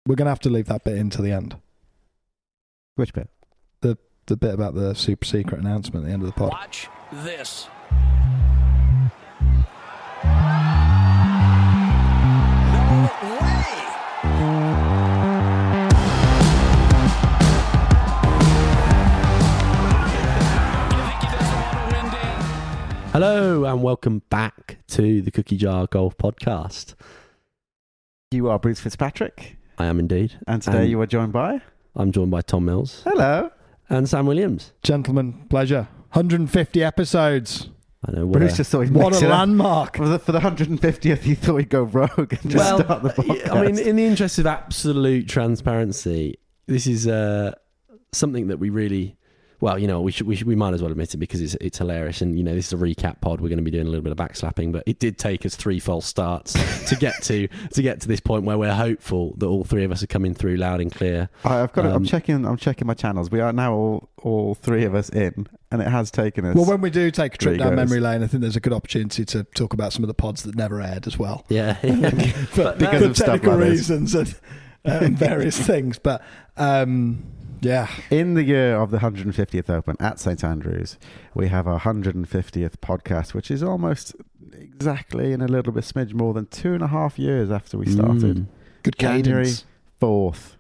We're going to have to leave that bit into the end. Which bit? The bit about the super secret announcement at the end of the pod. Watch this. No way! Hello and welcome back to the Cookie Jar Golf Podcast. You are Bruce Fitzpatrick. I am indeed. And today you are joined by? I'm joined by Tom Mills. Hello. And Sam Williams. Gentlemen, pleasure. 150 episodes. I know. Bruce just thought he'd What mix a it up. landmark. For the 150th, he thought he'd go rogue and just start the podcast. I mean, in the interest of absolute transparency, this is something that we really... Well, you know, we might as well admit it because it's hilarious, and you know, this is a recap pod. We're going to be doing a little bit of backslapping, but it did take us 3 false starts to get to this point where we're hopeful that all 3 of us are coming through loud and clear. I've got. I'm checking my channels. We are now all 3 of us in, and it has taken us. Well, when we do take a trip down memory lane, I think there's a good opportunity to talk about some of the pods that never aired as well. Yeah, but because for of stuff technical like reasons and various things, but. Yeah. In the year of the 150th Open at St Andrews, we have our 150th podcast, which is almost exactly in a little bit smidge more than 2.5 years after we started. Good January cadence. 4th,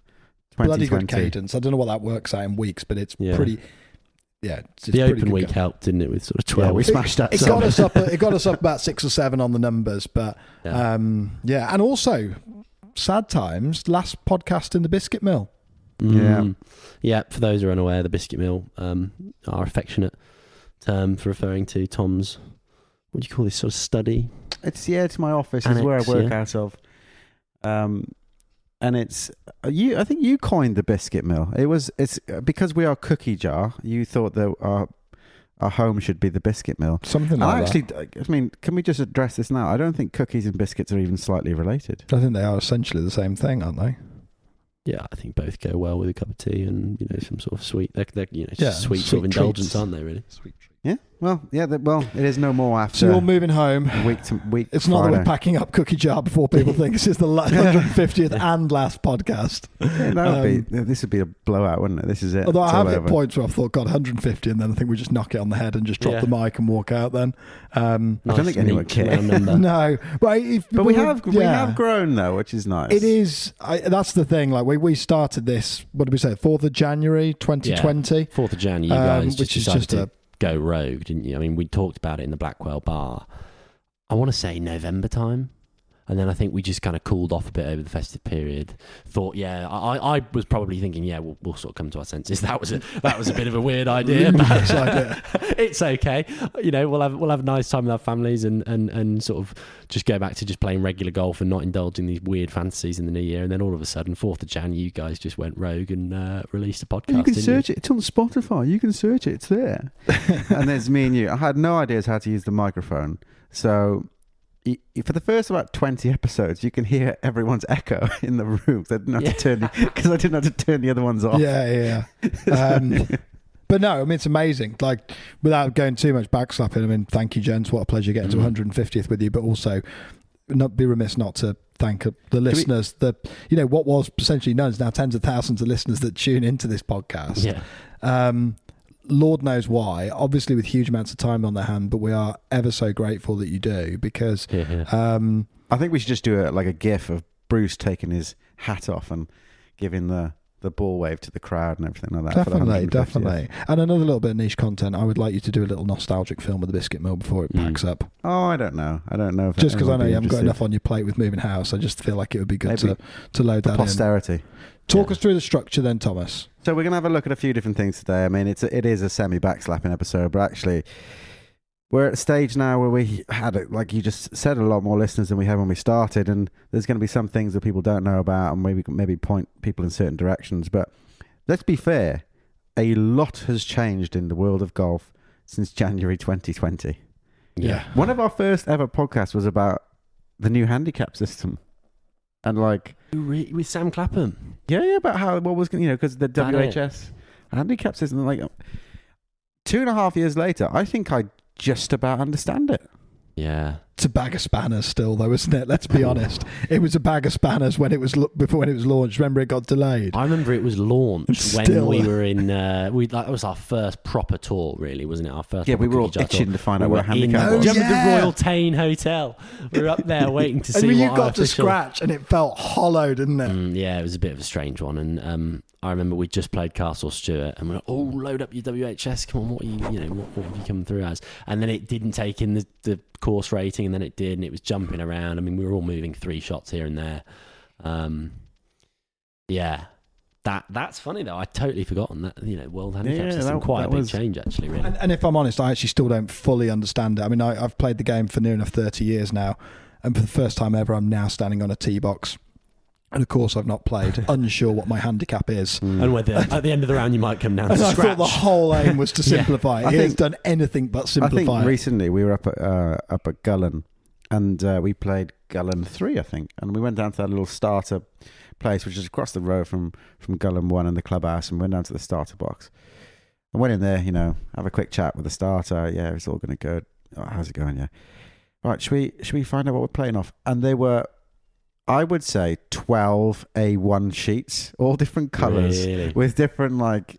2020. Bloody good cadence. I don't know what that works out in weeks, but it's pretty... Yeah, it's the pretty open week helped, didn't it? With sort of 12. Yeah, we smashed that. It got us up about 6 or 7 on the numbers, but and also sad times. Last podcast in the biscuit mill. Yeah. For those who are unaware, the biscuit mill, our affectionate term for referring to Tom's, what do you call this sort of study? It's my office. Annex, is where I work out of. And it's you. I think you coined the biscuit mill. It's because we are Cookie Jar. You thought that our home should be the biscuit mill. Something like that. I mean, can we just address this now? I don't think cookies and biscuits are even slightly related. I think they are essentially the same thing, aren't they? Yeah, I think both go well with a cup of tea and, you know, some sort of sweet. They're sweet sort of treats. indulgence, aren't they? Really. Sweet treat. Yeah. Well, it is no more after. So you're moving home. Week to week. It's not that we're packing up Cookie Jar before people think this is the 150th and last podcast. Yeah, this would be a blowout, wouldn't it? This is it. Although I have hit over. points where I've thought, God, 150, and then I think we just knock it on the head and just drop the mic and walk out. Then I don't think anyone cares. No, but we have grown though, which is nice. It is. That's the thing. Like we started this. What did we say? 4th of January, 2020. 4th of January. You guys which is decided just to go rogue, didn't you? I mean, we talked about it in the Blackwell bar. I want to say November time. And then I think we just kind of cooled off a bit over the festive period. Thought, I was probably thinking, we'll sort of come to our senses. That was a bit of a weird idea, but it's okay. You know, we'll have a nice time with our families and sort of just go back to just playing regular golf and not indulging these weird fantasies in the new year. And then all of a sudden, 4th of Jan, you guys just went rogue and released a podcast. You can search it. It's on Spotify. You can search it. It's there. And there's me and you. I had no idea how to use the microphone, so. For the first about 20 episodes, you can hear everyone's echo in the room. I didn't have to turn the other ones off. Yeah. But no, I mean, it's amazing. Like, without going too much backslapping, I mean, thank you, gents. What a pleasure getting to 150th with you, but also not be remiss not to thank the listeners. What was essentially known as now tens of thousands of listeners that tune into this podcast. Yeah. Lord knows why, obviously with huge amounts of time on their hand, but we are ever so grateful that you do, because I think we should just do a gif of Bruce taking his hat off and giving the ball wave to the crowd and everything like that. Definitely. And another little bit of niche content, I would like you to do a little nostalgic film with the biscuit mill before it packs up. Oh, I don't know. If just because I know you haven't got enough on your plate with moving house, I just feel like it would be good to load that posterity. in. Talk us through the structure then, Thomas. So we're going to have a look at a few different things today. I mean, it is a semi-backslapping episode, but actually we're at a stage now where we had, like you just said, a lot more listeners than we had when we started, and there's going to be some things that people don't know about and maybe point people in certain directions. But let's be fair, a lot has changed in the world of golf since January 2020. Yeah. One of our first ever podcasts was about the new handicap system. And with Sam Clapham, about what was because the WHS handicap system, 2.5 years later, I think I just about understand it. Yeah. It's a bag of spanners still, though, isn't it? Let's be honest. It was a bag of spanners when it was launched. Remember, it got delayed. I remember it was launched when we were in. That was our first proper tour, really, wasn't it? Our first. Yeah, we were all cookie jar itching tour. to find out where handicap was. Do you remember yeah. the Royal Tane Hotel? We were up there waiting to see. And you what got our to official- scratch, and it felt hollow, didn't it? Yeah, it was a bit of a strange one, and I remember we just played Castle Stuart, and we were like, "Oh, load up your WHS! Come on, what are what have you come through as?" And then it didn't take in the course rating, and then it did, and it was jumping around. I mean, we were all moving 3 shots here and there. Yeah, that's funny though. I'd totally forgotten that. World Handicap System, quite a big change actually, really. And if I'm honest, I actually still don't fully understand it. I mean, I've played the game for near enough 30 years now, and for the first time ever, I'm now standing on a tee box. And of course, I've not played, unsure what my handicap is. And whether at the end of the round you might come down And to I scratch. thought the whole aim was to simplify it. I He has think- done anything but simplify I think it. recently we were up at Gullen, and we played Gullen 3, I think, and we went down to that little starter place, which is across the road from Gullen 1 and the clubhouse, and went down to the starter box. I went in there, have a quick chat with the starter. Yeah, it's all going to go. Oh, how's it going? Yeah. Right, should we find out what we're playing off? And they were, I would say, 12 A1 sheets, all different colours, Really? with different like,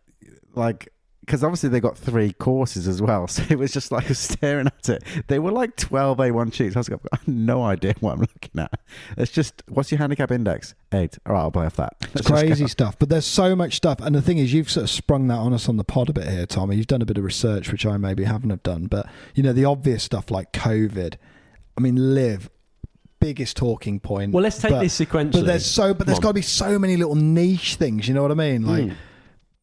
because obviously they got 3 courses as well, so it was just like staring at it. They were like 12 A1 sheets. I was like, I have no idea what I'm looking at. It's just, what's your handicap index? 8. All right, I'll play off that. It's crazy stuff, but there's so much stuff. And the thing is, you've sort of sprung that on us on the pod a bit here, Tommy. You've done a bit of research, which I maybe haven't have done. But, the obvious stuff like COVID, I mean, Liv, biggest talking point. Well, let's take this sequentially. But there's got to be so many little niche things, you know what I mean? Like,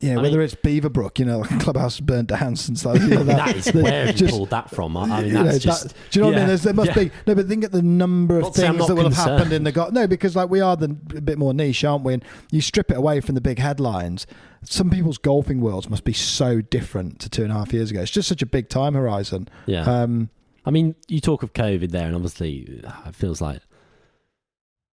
whether it's Beaverbrook, like Clubhouse has burnt down since that. That is where have you pulled that from? I mean, that's just. Do you know what I mean? There must be. No, but think of the number of Not saying I'm things not that will have concerned. happened in the No, because we are a bit more niche, aren't we? And you strip it away from the big headlines. Some people's golfing worlds must be so different to 2.5 years ago. It's just such a big time horizon. Yeah. I mean, you talk of COVID there, and obviously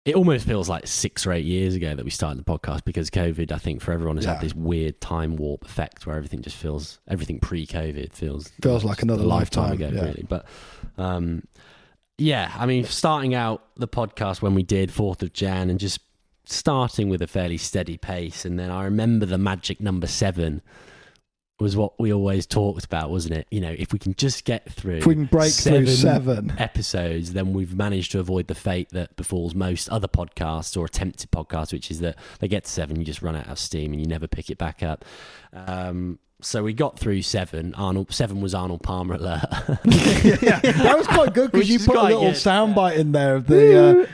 it almost feels like 6 or 8 years ago that we started the podcast, because COVID, I think, for everyone has had this weird time warp effect where everything pre-COVID feels like another a lifetime ago, yeah. really. But I mean, starting out the podcast when we did 4th of Jan and just starting with a fairly steady pace, and then I remember the magic number 7 was what we always talked about, wasn't it? If we can just get through, if we can break through 7 episodes, then we've managed to avoid the fate that befalls most other podcasts or attempted podcasts, which is that they get to 7, you just run out of steam and you never pick it back up. So we got through 7. 7 was Arnold Palmer alert. Yeah, that was quite good, because Which you is put a quite little good, soundbite in there of the.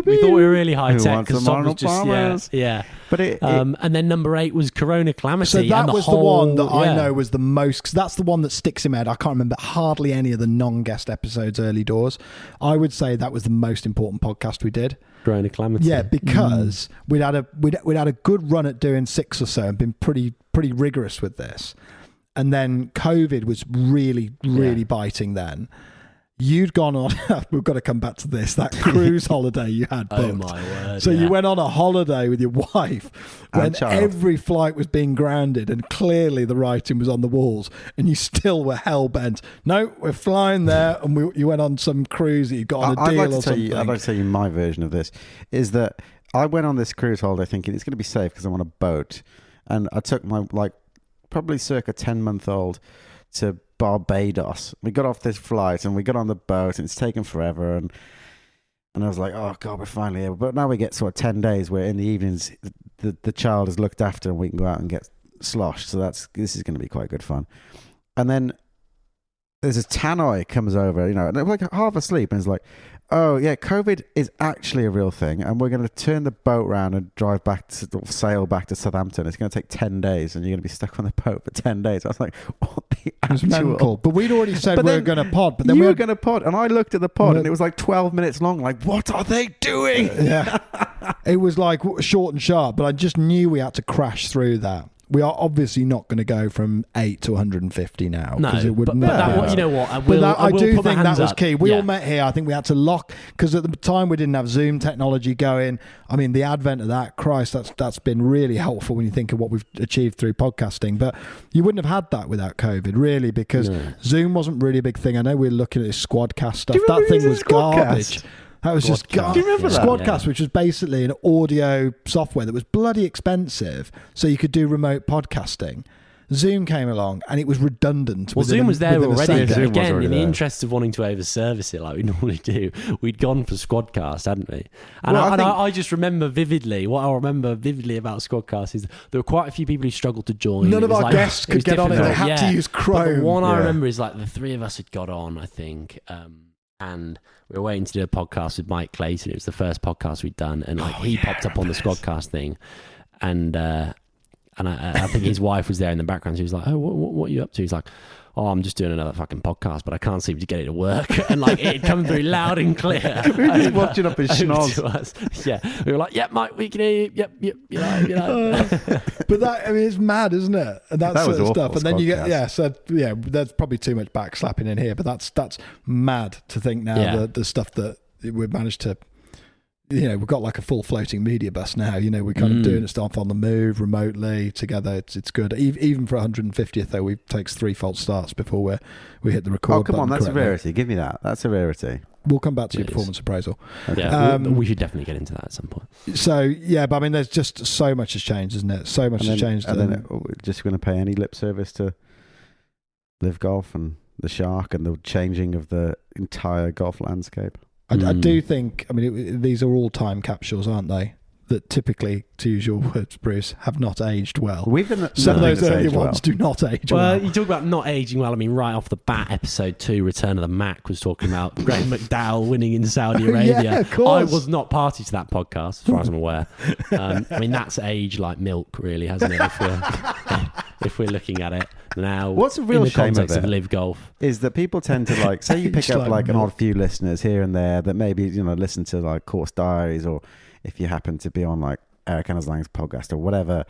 We thought we were really high Who tech wants because some Tom was Arnold just Palmers? yeah. But and then number 8 was Corona Calamity. So that and was the one that I know was the most, because that's the one that sticks in my head. I can't remember hardly any of the non-guest episodes early doors. I would say that was the most important podcast we did. Corona Calamity. Yeah, because we'd had a good run at doing 6 or so and been pretty rigorous with this. And then COVID was really biting then. You'd gone on, we've got to come back to this, that cruise holiday you had booked. Oh my word. So you went on a holiday with your wife when And child. every flight was being grounded and clearly the writing was on the walls, and you still were hell-bent. No, we're flying there, and you went on some cruise that you got on a deal or something. I'd like to tell you my version of this, is that I went on this cruise holiday thinking it's going to be safe because I'm on a boat, and I took my probably circa 10-month-old to Barbados. We got off this flight and we got on the boat, and it's taken forever, and I was like, oh god, we're finally here. But now we get sort of 10 days where in the evenings the child is looked after and we can go out and get sloshed. So this is going to be quite good fun. And then there's this tannoy comes over, and they're like half asleep, and it's like, oh yeah, COVID is actually a real thing, and we're going to turn the boat around and sail back to Southampton. It's going to take 10 days, and you're going to be stuck on the boat for 10 days. I was like, what the It was actual? mental. But we'd already said But we were then going to pod. But then you we were going to pod, and I looked at the pod, Well, and it was like 12 minutes long. Like, what are they doing? Yeah. It was like short and sharp, but I just knew we had to crash through that. we are obviously not going to go from 8 to 150 now. No, it would but never that, work. you know what? I do think that was key. We Yeah. all met here. I think we had to lock, because at the time we didn't have Zoom technology going. I mean, the advent of that, Christ, that's been really helpful when you think of what we've achieved through podcasting. But you wouldn't have had that without COVID, really, because Zoom wasn't really a big thing. I know we were looking at this Squadcast stuff. That thing was garbage. That was just Do you remember that? Squadcast, which was basically an audio software that was bloody expensive, so you could do remote podcasting. Zoom came along and it was redundant. Well, Zoom was there already. Zoom was Again, already in the there. interest of wanting to over-service it like we normally do, we'd gone for Squadcast, hadn't we? And, Well, I just remember vividly, what I remember vividly about Squadcast is there were quite a few people who struggled to join. None It of was our guests it was could get on it. They difficult. had to use Chrome. But the one I Yeah. remember is like the three of us had got on, I think, and we were waiting to do a podcast with Mike Clayton. It was the first podcast we'd done, and like he popped up on the Squadcast thing, and I think his wife was there in the background. She was like, "Oh, what are you up to?" He's like, "Oh, I'm just doing another fucking podcast, but I can't seem to get it to work." And like it had come through loud and clear. We were just watching up his schnoz. to us. Yeah, we were like, "Yep, Mike, we can hear you. Yep, you know." But that, I mean, it's mad, isn't it? And that That sort was of awful, stuff. And then you get, Squadcast. there's probably too much backslapping in here, but that's mad to think now. Yeah. The stuff that we've managed to, we've got like a full floating media bus now. We're kind of doing stuff on the move remotely together. It's good. Even for 150th though, we takes 3 false starts before we hit the record. Oh, come on, button that's a correctly. rarity. Give me that. That's a rarity. We'll come back to your It is. performance appraisal. Yeah, we should definitely get into that at some point. So yeah, but I mean, there's just so much has changed, isn't it? So much has changed. And then we're just going to pay any lip service to Live Golf and the Shark and the changing of the entire golf landscape. I do think, I mean, these are all time capsules, aren't they? That typically, to use your words, Bruce, have not aged well. We've been Some of those early well. ones do not age Well, well. you talk about not aging well. I mean, right off the bat, episode 2, Return of the Mac, was talking about Graham McDowell winning in Saudi Arabia. Yeah, of course. I was not party to that podcast, as far as I'm aware. I mean, that's aged like milk, really, hasn't it? If we're looking at it now, What's the real in the shame of context of it? Live Golf. Is that people tend to like, say you pick It's up like like an milk. odd few listeners here and there that maybe, listen to like Course Diaries, or if you happen to be on like Eric Anneslang's podcast or whatever,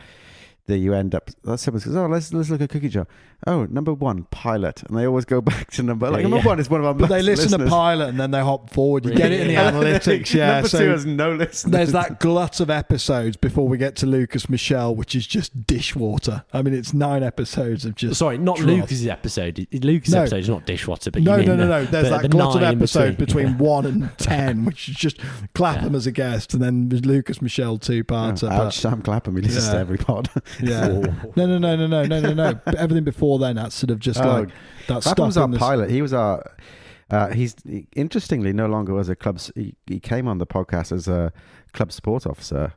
that you end up, someone says, "Oh, let's look at Cookie Jar. Oh, number 1, Pilot," and they always go back to number number 1 is one of our But they listen listeners. to Pilot and then they hop forward. You Really? get it in the Yeah. analytics, yeah. Number 2 has no listeners. There's that glut of episodes before we get to Lucas Michelle, which is just dishwater. I mean, it's 9 episodes of just. Sorry, not dross. Lucas's episode. Lucas's No. episode is not dishwater, but No, you mean no. There's the that glut of 9 in episodes between Yeah. 1 and 10, which is just Clapham as a guest, and then there's Lucas Michelle 2-parter. Ouch, Sam Clapham, he listens to Yeah. every pod. Yeah. No. But everything before then, that's sort of just like that Clapham was stuff our in this. pilot. He was our. He's interestingly no longer was a club. He came on the podcast as a club support officer,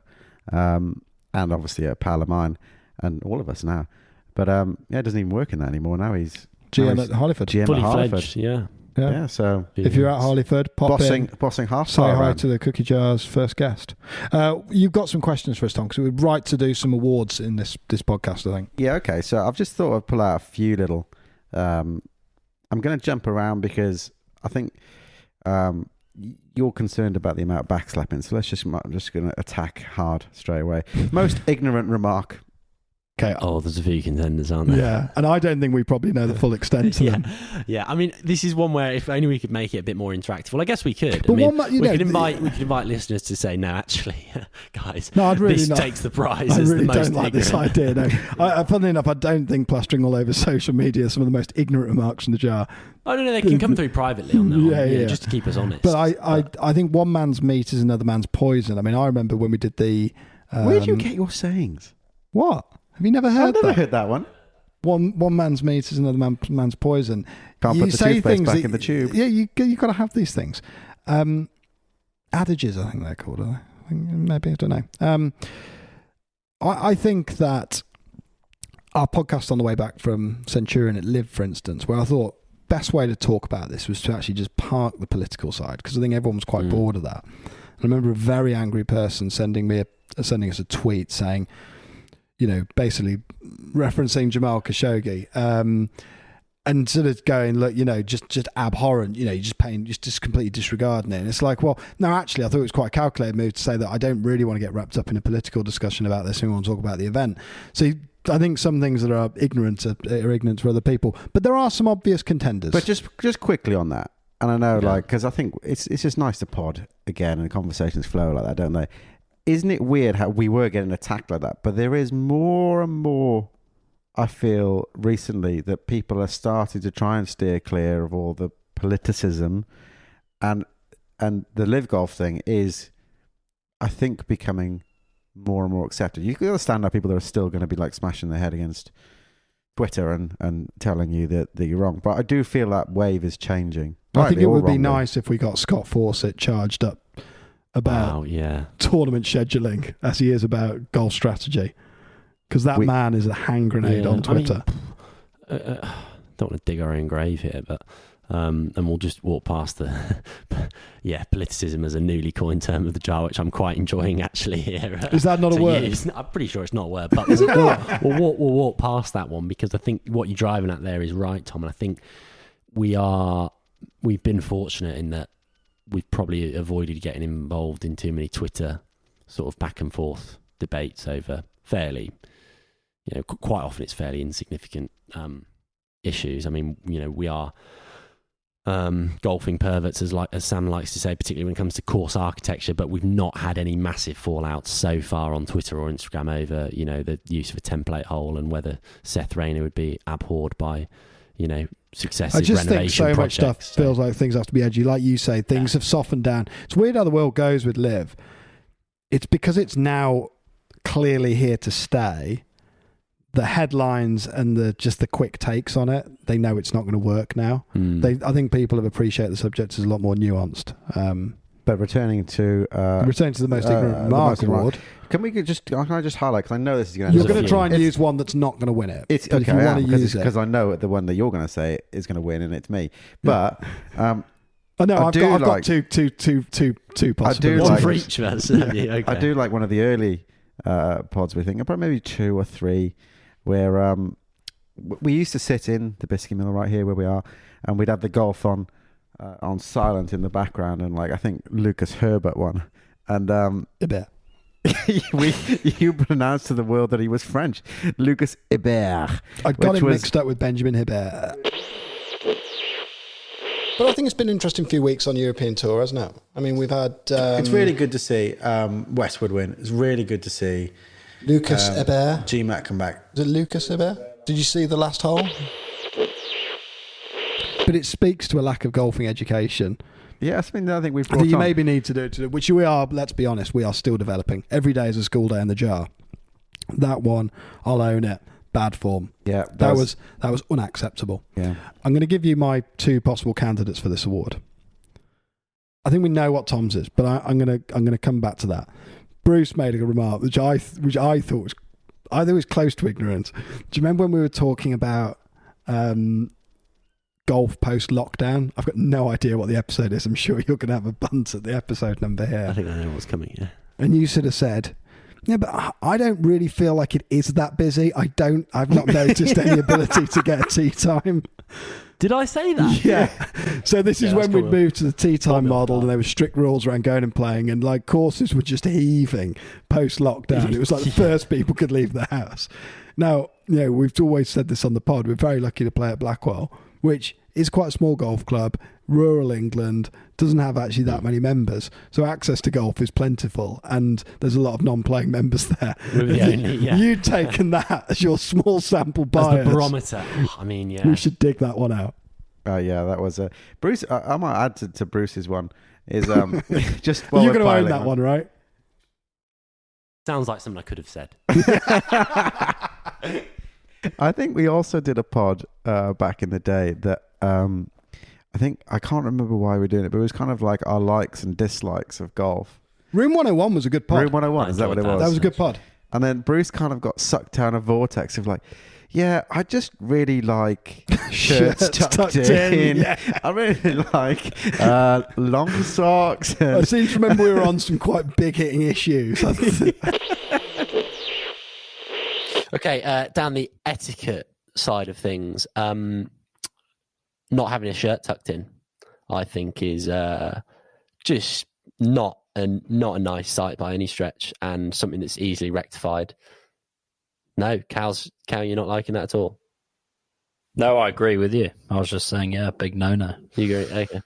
and obviously a pal of mine, and all of us now. But he doesn't even work in that anymore. Now he's GM at Harleyford. GM Fully at Harleyford. fledged, yeah. Yeah, so If you're at Harleyford, pop in. bossing half Say part hi around. to the Cookie Jar's first guest. You've got some questions for us, Tom, because we're right to do some awards in this podcast, I think. Yeah, okay. So I've just thought I'd pull out a few little. I'm going to jump around because I think you're concerned about the amount of backslapping. So I'm just going to attack hard straight away. Most ignorant remark. Okay. Oh, there's a few contenders, aren't there? Yeah, and I don't think we probably know the full extent to them. Yeah. I mean, this is one where if only we could make it a bit more interactive. Well, I guess we could. But I mean, one, we could invite listeners to say, no, actually, guys, No, I'd really this not. takes the prize. I as really the most don't like this ignorant. idea. No, funnily enough, I don't think plastering all over social media some of the most ignorant remarks from the jar. Oh no, they can come through privately on that. Yeah. Just to keep us honest. But I think one man's meat is another man's poison. I mean, I remember when we did the. Where do you get your sayings? What? Have you never heard I've never that? heard that one. One man's meat is another man's poison. Can't You put the say toothpaste things back that- in the tube. Yeah, you got to have these things. Adages, I think they're called. I think maybe, I don't know. I think that our podcast on the way back from Centurion at Live, for instance, where I thought best way to talk about this was to actually just park the political side, because I think everyone was quite bored of that. I remember a very angry person sending us a tweet saying, basically referencing Jamal Khashoggi, and sort of going, look, just abhorrent, you're just completely disregarding it. And it's like, well, no, actually, I thought it was quite a calculated move to say that I don't really want to get wrapped up in a political discussion about this. We want to talk about the event. So he I think some things that are ignorant are ignorant for other people. But there are some obvious contenders. But just quickly on that, and I know, because I think it's just nice to pod again and conversations flow like that, don't they? Isn't it weird how we were getting attacked like that? But there is more and more, I feel, recently that people are starting to try and steer clear of all the politicism, and the live golf thing is, I think, becoming more and more accepted. You can understand how people that are still going to be like smashing their head against Twitter and telling you that you're wrong. But I do feel that wave is changing. I think it would be nice if we got Scott Fawcett charged up about tournament scheduling as he is about golf strategy, because that man is a hand grenade on Twitter. I mean, don't want to dig our own grave here, but and we'll just walk past the politicism as a newly coined term of the jar, which I'm quite enjoying actually here. Is that not a word? I'm pretty sure it's not a word, but we'll walk past that one, because I think what you're driving at there is right, Tom, and I think we've been fortunate in that we've probably avoided getting involved in too many Twitter sort of back and forth debates over fairly, quite often it's fairly insignificant issues. I mean, we are golfing perverts, as Sam likes to say, particularly when it comes to course architecture, but we've not had any massive fallouts so far on Twitter or Instagram over, the use of a template hole and whether Seth Rayner would be abhorred by, successive renovation projects. I just think so much stuff feels like things have to be edgy. Like you say, things have softened down. It's weird how the world goes with live. It's because it's now clearly here to stay. The headlines and the quick takes on it, they know it's not going to work now. I think people have appreciated the subject as a lot more nuanced. But returning to the most ignorant remark award. Can I just highlight, because I know this is going to... You're going to try and use one that's not going to win it. It's okay, if you want to use it. Because I know the one that you're going to say is going to win, and it's me. But... I know, I've got two possibilities. One for each of us. Okay. I do like one of the early pods, we think, probably maybe 2 or 3, where we used to sit in the Biscuit Mill right here where we are, and we'd have the golf on silent in the background, and I think Lucas Herbert won, and a bit. you pronounced to the world that he was French, Lucas Hébert. I got him mixed up with Benjamin Hébert. But I think it's been an interesting few weeks on European Tour, hasn't it? I mean, we've had... it's really good to see Westwood win. It's really good to see Lucas Hébert. GMAT come back. Is it Lucas Hébert? Did you see the last hole? But it speaks to a lack of golfing education. Yes, I think we've brought I think you maybe need to do it, which we are, let's be honest, we are still developing. Every day is a school day in the jar. That one, I'll own it. Bad form. Yeah, that was unacceptable. Yeah, I'm going to give you my 2 possible candidates for this award. I think we know what Tom's is, but I'm going to come back to that. Bruce made a remark which I thought was close to ignorance. Do you remember when we were talking about golf post lockdown? I've got no idea what the episode is. I'm sure you're going to have a bunt at the episode number here. I think I know what's coming. Yeah, and you sort of said, yeah, but I don't really feel like it is that busy. I've not noticed any ability to get a tee time. Did I say that? Yeah. So this is when we'd moved to the tee time model, and there were strict rules around going and playing, and courses were just heaving post lockdown. It was like the first people could leave the house. Now, we've always said this on the pod. We're very lucky to play at Blackwell, which is quite a small golf club, rural England, doesn't have actually that many members, so access to golf is plentiful, and there's a lot of non-playing members there. You'd taken that as your small sample bias. As the barometer. I mean, yeah. We should dig that one out. Yeah, that was a... Bruce, I might add to Bruce's one, is just... You're going to own that one, right? Sounds like something I could have said. I think we also did a pod back in the day that... I can't remember why we were doing it, but it was kind of like our likes and dislikes of golf. Room 101 was a good pod. Room 101, is that what it was? That was a good pod. And then Bruce kind of got sucked down a vortex of yeah, I just really like shirts tucked in. Yeah. I really like long socks. I seem to remember we were on some quite big hitting issues. Okay, down the etiquette side of things, not having a shirt tucked in, I think, is just not a nice sight by any stretch, and something that's easily rectified No, Cal, you're not liking that at all. No, I agree with you. I was just saying, big no. You agree? Okay.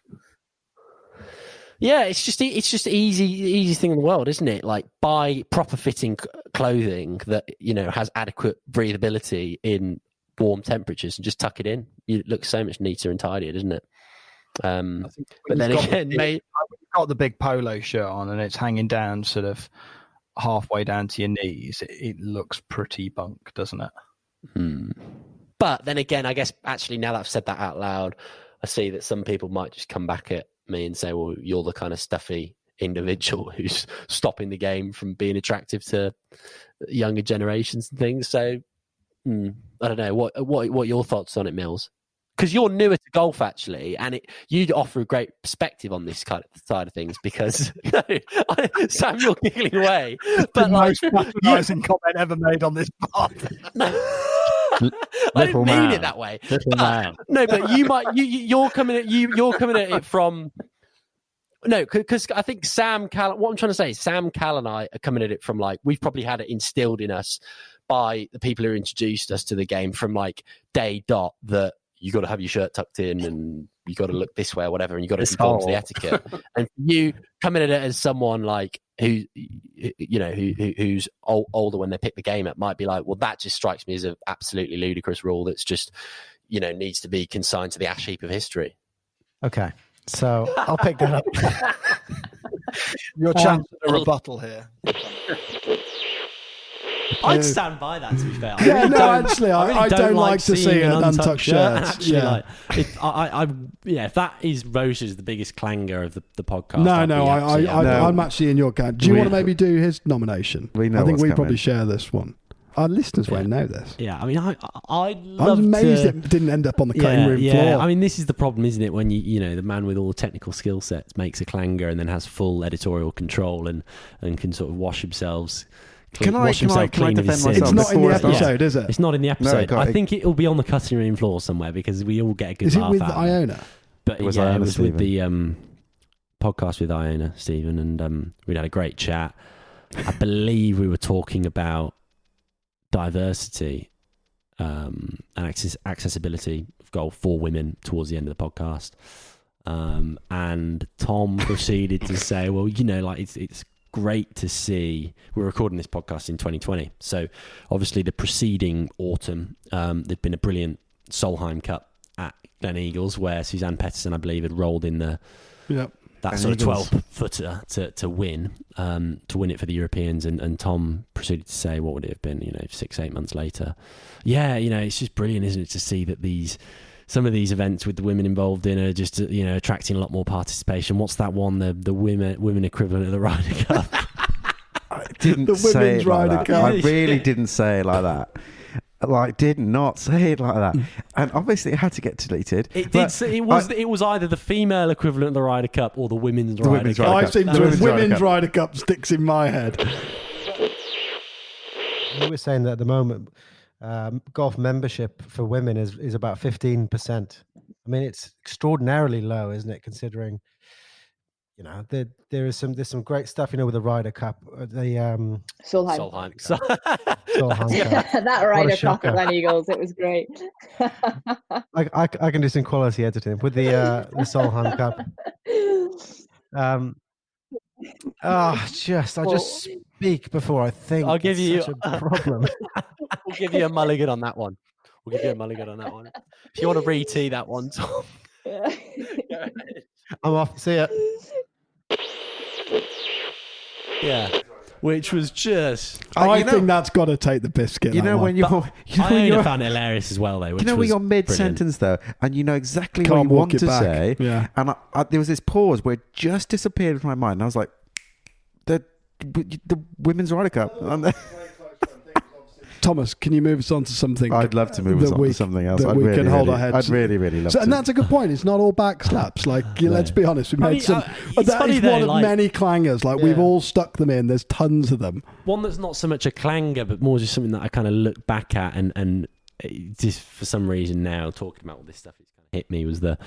Yeah, it's just easiest thing in the world, isn't it? Like, buy proper fitting clothing that has adequate breathability in warm temperatures and just tuck it in. It looks so much neater and tidier, doesn't it? But then again, mate, you've got the big polo shirt on and it's hanging down sort of halfway down to your knees. It looks pretty bunk, doesn't it? But then again, I guess actually now that I've said that out loud, I see that some people might just come back at me and say, well, you're the kind of stuffy individual who's stopping the game from being attractive to younger generations and things. So I don't know. What are your thoughts on it, Mills? Because you're newer to golf, actually, and you'd offer a great perspective on this kind of side of things. Because Sam, you're giggling away, but most patronising comment ever made on this pod. I didn't mean it that way. No, but you're coming at it from. No, because I think Sam Cal. What I'm trying to say is Sam Cal and I are coming at it from like we've probably had it instilled in us by the people who introduced us to the game from like day dot that you got to have your shirt tucked in and you got to look this way or whatever, and you got to conform to the etiquette. And you coming at it as someone like who's older when they pick the game up might be like, well, that just strikes me as an absolutely ludicrous rule that's just needs to be consigned to the ash heap of history. Okay, so I'll pick that up. Your chance of a rebuttal here. I'd stand by that, to be fair. Yeah, no, actually, I don't like to see an untucked shirt. Actually, if that is Rose's the biggest clanger of the podcast. I'm actually in your camp. Do you want to maybe do his nomination? We know I think what's we coming. probably share this one. Our listeners won't know this. Yeah, I mean, I'm amazed it didn't end up on the cutting room floor. I mean, this is the problem, isn't it? When the man with all the technical skill sets makes a clanger and then has full editorial control and can sort of wash himself. Can I defend myself? It's not in the episode, is it? It's not in the episode. No, I think it'll be on the cutting room floor somewhere because we all get a good Is it laugh with out of Iona? But it was with the podcast with Iona, Stephen, and we had a great chat. I believe we were talking about diversity and accessibility of golf for women towards the end of the podcast. And Tom proceeded to say, well, it's great to see. We're recording this podcast in 2020, so obviously the preceding autumn there'd been a brilliant Solheim Cup at Glen Eagles where Suzanne Petterson, I believe, had rolled in that sort of 12-footer to win it for the Europeans, and Tom proceeded to say, what would it have been 6-8 months later? It's just brilliant, isn't it, to see that some of these events with the women involved in are just attracting a lot more participation. What's that one? The women equivalent of the Ryder Cup. I didn't the say women's it like Ryder that. Cup. I really didn't say it like that. Did not say it like that. And obviously it had to get deleted. It was either the female equivalent of the Ryder Cup or the women's Ryder Cup. I seem to women's Ryder Cup sticks in my head. You were saying that at the moment golf membership for women is about 15%. I mean, it's extraordinarily low, isn't it? Considering, there's some great stuff, with the Ryder Cup, the Solheim. Solheim Cup. That Ryder Cup at Glen Eagles, it was great. I can do some quality editing with the Solheim Cup. I just speak before I think. I'll give you a problem. We'll give you a mulligan on that one. If you want to re-tee that one, Tom. I'm off. See ya. Yeah, which was just. I think that's got to take the biscuit. When you're, I found it hilarious as well, though. Which when you're mid-sentence though, and you know exactly what you want to say, and there was this pause where it just disappeared from my mind, and I was like, the women's Ryder Cup. Thomas, can you move us on to something? I'd love to move us on to something else. That we can hold our heads. I'd really love to. And that's a good point. It's not all back slaps. Let's be honest. We made some. That is one of many clangers. We've all stuck them in. There's tons of them. One that's not so much a clanger, but more just something that I kind of look back at and just for some reason now talking about all this stuff, it's kind of hit me was the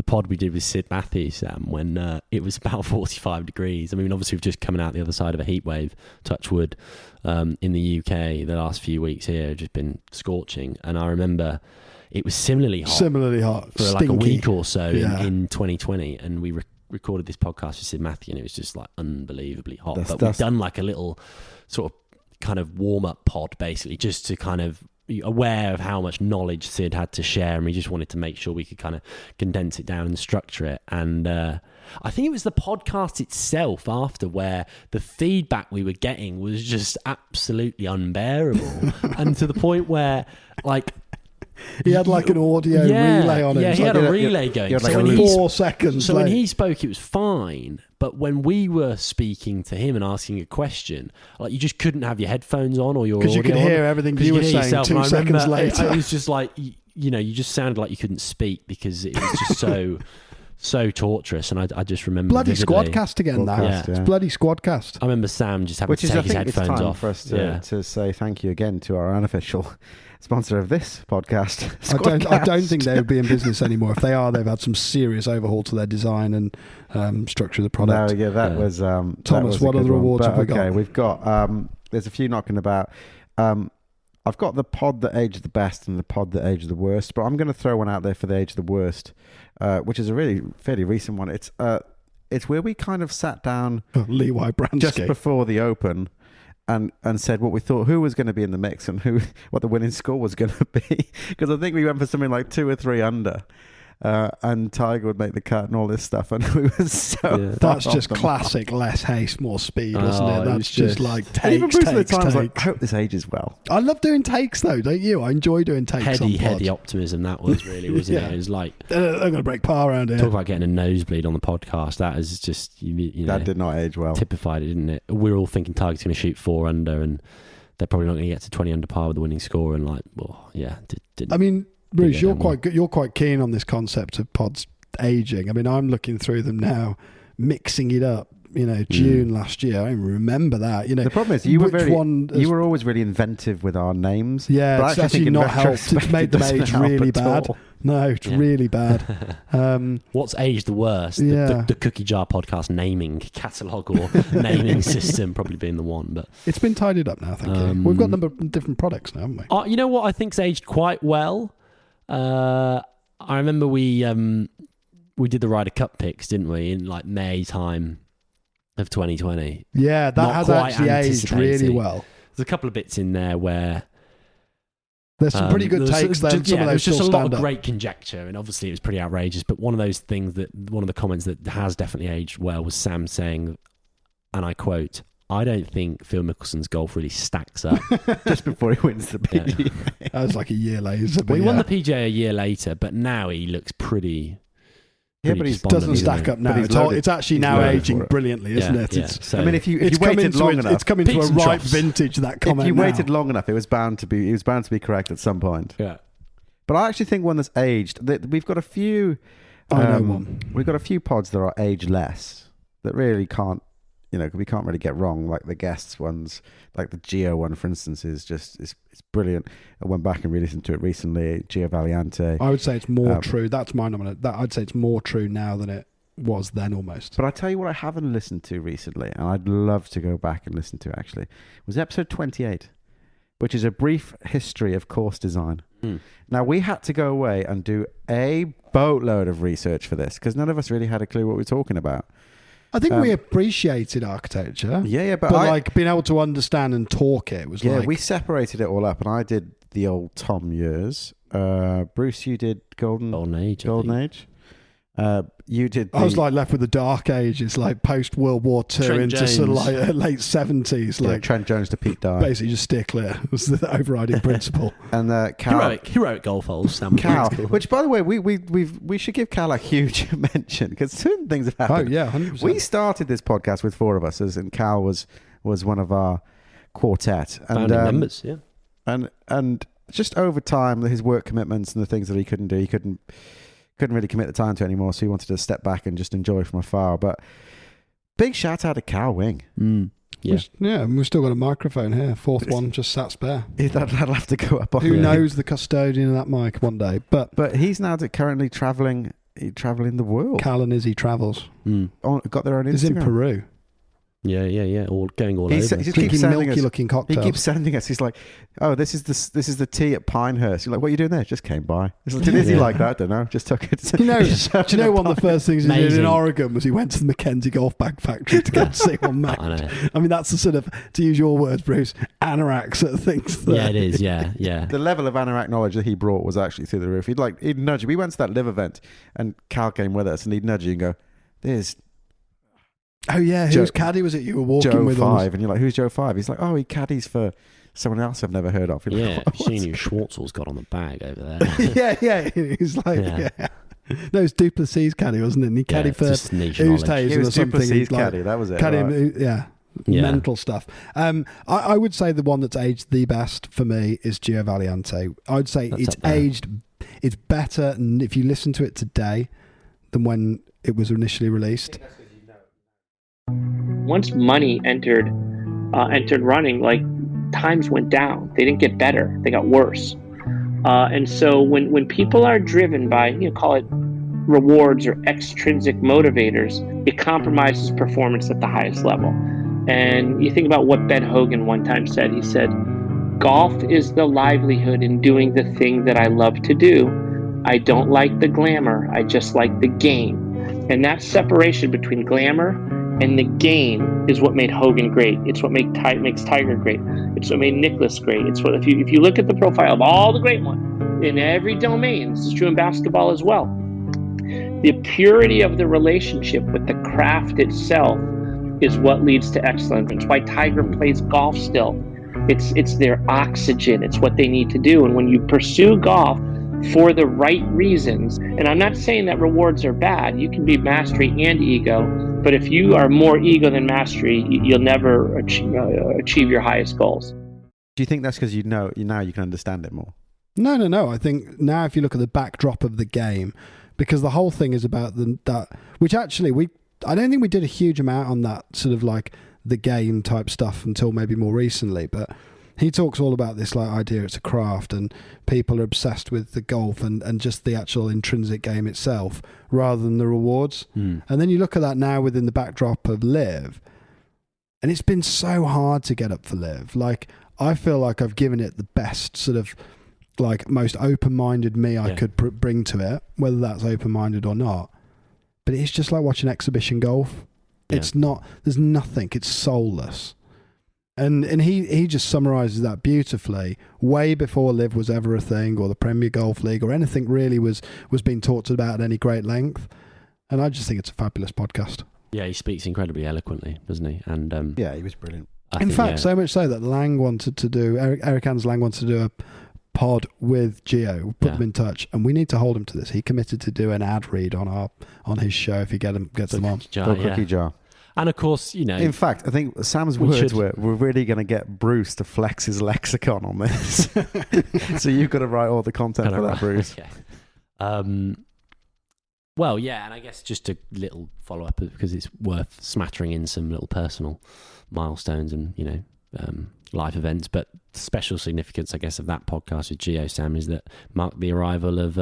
pod we did with Sid Matthews, Sam, when it was about 45 degrees. I mean, obviously we've just coming out the other side of a heat wave, touch wood, in the UK. The last few weeks here have just been scorching, and I remember it was similarly hot for like a week or so in 2020, and we recorded this podcast with Sid Matthew, and it was just like unbelievably hot. We've done like a little sort of kind of warm-up pod, basically, just to kind of be aware of how much knowledge Sid had to share, and we just wanted to make sure we could kind of condense it down and structure it. And I think it was the podcast itself after where the feedback we were getting was just absolutely unbearable, and to the point where, like, he had like an audio relay on it. Yeah, he had a relay going. Like so 4 seconds. So when he spoke, it was fine. But when we were speaking to him and asking a question, like, you just couldn't have your headphones on or your audio on. Because you could hear everything you were saying yourself. 2 seconds later. It was just like, you know, you just sounded like you couldn't speak because it was just so torturous. And I just remember bloody vividly. Squadcast again now. Yeah. It's bloody Squadcast. I remember Sam just having to take his headphones off. For us to say thank you again to our unofficial sponsor of this podcast. I don't think they would be in business anymore. If they are, they've had some serious overhaul to their design and structure of the product. No, that was Thomas. What other awards have we got? Okay, we've got there's a few knocking about. I've got the pod that aged the best and the pod that aged the worst, but I'm going to throw one out there for the age the worst, which is a really fairly recent one. It's where we kind of sat down Lee Wybransky just before the Open. And said what we thought, who was going to be in the mix and what the winning score was going to be. Because I think we went for something like 2 or 3 under. And Tiger would make the cut and all this stuff. And we were so... That's just classic less haste, more speed, isn't it? That's just like takes, even Bruce takes. Like, I hope this ages well. I love doing takes though, don't you? I enjoy doing takes heady optimism that was really, wasn't it? It was like... I'm going to break par around here. Talk about getting a nosebleed on the podcast. That is just... You know, that did not age well. Typified it, didn't it? We're all thinking Tiger's going to shoot 4 under and they're probably not going to get to 20 under par with the winning score, and like, well, yeah. I mean... Bruce, you're quite keen on this concept of pods aging. I mean, I'm looking through them now, mixing it up. You know, June last year, I remember that. You know, the problem is you were always really inventive with our names. Yeah, but it's actually not helped. It's made them age really bad. No, it's really bad. What's aged the worst? The Cookie Jar Podcast naming catalogue or naming system probably being the one. But it's been tidied up now, thank you. We've got a number of different products now, haven't we? You know what I think's aged quite well? I remember we did the Ryder Cup picks, didn't we, in like May time of 2020. Yeah, that has actually aged really well. There's a couple of bits in there where there's some pretty good takes there. There's just a lot of great conjecture, and obviously it was pretty outrageous. But one of the comments that has definitely aged well was Sam saying, and I quote, "I don't think Phil Mickelson's golf really stacks up." Just before he wins the PGA. That was like a year later. Well, he won the PGA a year later, but now he looks pretty... Yeah, but he doesn't stack up now. It's actually now aging brilliantly, isn't it? Yeah. So, I mean, if you waited long enough, it's coming to a ripe vintage. That comment. If you waited long enough, it was bound to be correct at some point. Yeah. But I actually think one that's aged. We've got a few. I know one. We've got a few pods that are ageless that really can't. You know, we can't really get wrong. Like the guests ones, like the Gio one, for instance, is just it's brilliant. I went back and re-listened to it recently. Gio Valiante. I would say it's more true. That's my nominate. I'd say it's more true now than it was then, almost. But I tell you what, I haven't listened to recently, and I'd love to go back and listen to. Actually, was episode 28, which is a brief history of course design. Now we had to go away and do a boatload of research for this because none of us really had a clue what we were talking about. I think we appreciated architecture. Yeah, but like being able to understand and talk it was we separated it all up, and I did the old Tom years. Bruce, you did Golden Age. You did. I was like left with the Dark Ages, like post World War II Trent into Jones. sort of like late 70s, like Trent Jones to Pete Dye. Basically, just steer clear was the overriding principle. And Cal, heroic golf holes. Cal, which by the way, we should give Cal a huge mention because certain things have happened. Oh yeah, 100%. We started this podcast with 4 of us, and Cal was one of our quartet and founding members. Yeah, and just over time, his work commitments and the things that he couldn't do, he couldn't really commit the time to anymore, so he wanted to step back and just enjoy from afar. But big shout out to Cal Wing. Yeah, and we've still got a microphone here. Fourth one just sat spare. That'll have to go up on. Who knows the custodian of that mic one day? But he's now currently traveling the world. Cal and Izzy travels. Got their own Instagram. He's in Peru. Yeah. Going all over. He keeps sending milky us, looking cocktails. He keeps sending us. He's like, "Oh, this is the tea at Pinehurst." You're like, "What are you doing there?" Just came by. He's like, "Is he like that?" I don't know. Just took it. Do you know one of the first things he did Amazing. in Oregon was he went to the Mackenzie Golf Bag Factory to get C1 Mac. I know. I mean, that's the sort of, to use your words, Bruce, anorak sort of things. That, Yeah, it is. Yeah. The level of anorak knowledge that he brought was actually through the roof. He'd nudge you. We went to that live event, and Cal came with us, and he'd nudge you and go, "There's." Oh yeah, whose caddy was it you were walking Joe with? Five, and you're like, "Who's Joe Five?" He's like, "Oh, he caddies for someone else I've never heard of." You're like, Have you seen who Schwartzel's got on the bag over there? yeah. He's like, No, it's Duplessis caddy, wasn't it? And he caddy for just niche knowledge. Oosthuizen It or was something. Duplessis like, caddy. That was it. caddy, Right. yeah. Yeah. Mental stuff. I would say the one that's aged the best for me is Gio Valiante. I'd say That's it's up there. aged. It's better if you listen to it today than when it was initially released. Once money entered running, like times went down. They didn't get better; they got worse. And so when people are driven by, call it rewards or extrinsic motivators, it compromises performance at the highest level. And you think about what Ben Hogan one time said. He said, "Golf is the livelihood in doing the thing that I love to do. I don't like the glamour. I just like the game." And that separation between glamour and the game is what made Hogan great. It's what makes Tiger great. It's what made Nicklaus great. It's what if you look at the profile of all the great ones in every domain, this is true in basketball as well. The purity of the relationship with the craft itself is what leads to excellence. It's why Tiger plays golf still. It's their oxygen. It's what they need to do. And when you pursue golf for the right reasons, and I'm not saying that rewards are bad. You can be mastery and ego, but if you are more ego than mastery, you'll never achieve your highest goals. Do you think that's because now you can understand it more? No. I think now if you look at the backdrop of the game, because the whole thing is about that, which actually I don't think we did a huge amount on that sort of like the game type stuff until maybe more recently, but he talks all about this like idea it's a craft and people are obsessed with the golf and just the actual intrinsic game itself rather than the rewards. And then you look at that now within the backdrop of Live, and it's been so hard to get up for Live. Like, I feel like I've given it the best sort of like most open-minded me I could bring to it, whether that's open-minded or not. But it's just like watching exhibition golf. It's not, there's nothing, it's soulless. And he just summarises that beautifully. Way before Live was ever a thing, or the Premier Golf League, or anything really was being talked about at any great length. And I just think it's a fabulous podcast. Yeah, he speaks incredibly eloquently, doesn't he? And Yeah, he was brilliant. In fact, so much so that Lang wanted to do, Eric Hans Lang wanted to do a pod with Gio, put them in touch, and we need to hold him to this. He committed to do an ad read on his show if he gets them on. Cookie jar. And of course, In fact, I think Sam's words were, "We're really going to get Bruce to flex his lexicon on this." So you've got to write all the content for that, Bruce. Okay. Well, yeah, and I guess just a little follow up because it's worth smattering in some little personal milestones and life events, but special significance, I guess, of that podcast with Gio Sam is that marked the arrival of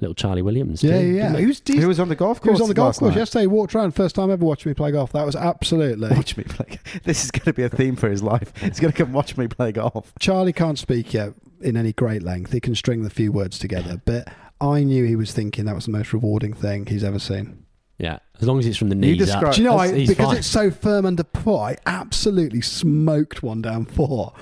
little Charlie Williams. Yeah. He was on the golf course. He was on the golf course night. yesterday. He walked around. First time ever watching me play golf. That was absolutely. Watch me play. This is going to be a theme for his life. He's going to come watch me play golf. Charlie can't speak yet in any great length. He can string the few words together, but I knew he was thinking that was the most rewarding thing he's ever seen. Yeah, as long as it's from the knees up. Do you know, because fine. it's so firm underfoot, I absolutely smoked one down 4.